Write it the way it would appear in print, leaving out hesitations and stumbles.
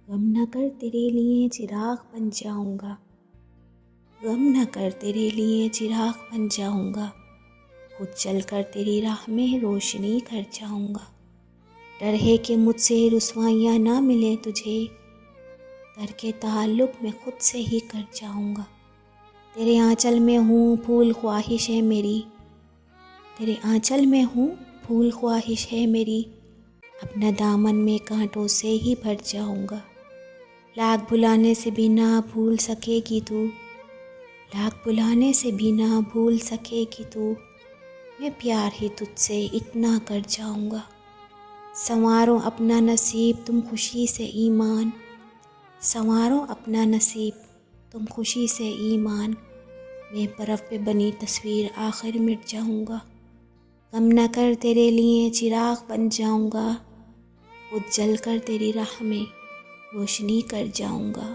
गम न कर तेरे लिए चिराग बन जाऊंगा, गम न कर तेरे लिए चिराग बन जाऊंगा, खुद चल कर तेरी राह में रोशनी कर जाऊंगा। डर है कि मुझसे रुसवाइयाँ ना मिले तुझे, डर के ताल्लुक में खुद से ही कर जाऊंगा। तेरे आंचल में हूँ फूल ख्वाहिश है मेरी, तेरे आंचल में हूँ फूल ख्वाहिश है मेरी, अपना दामन में कांटों से ही भर जाऊंगा। लाख बुलाने से भी ना भूल सकेगी तू, लाख बुलाने से भी ना भूल सकेगी तू, मैं प्यार ही तुझसे इतना कर जाऊंगा। संवारो अपना नसीब तुम खुशी से ईमान, संवारो अपना नसीब तुम खुशी से ईमान, मैं बर्फ़ पे बनी तस्वीर आखिर मिट जाऊंगा। गम न कर तेरे लिए चिराग बन जाऊंगा, खुद जल कर तेरी राह में रोशनी कर जाऊंगा।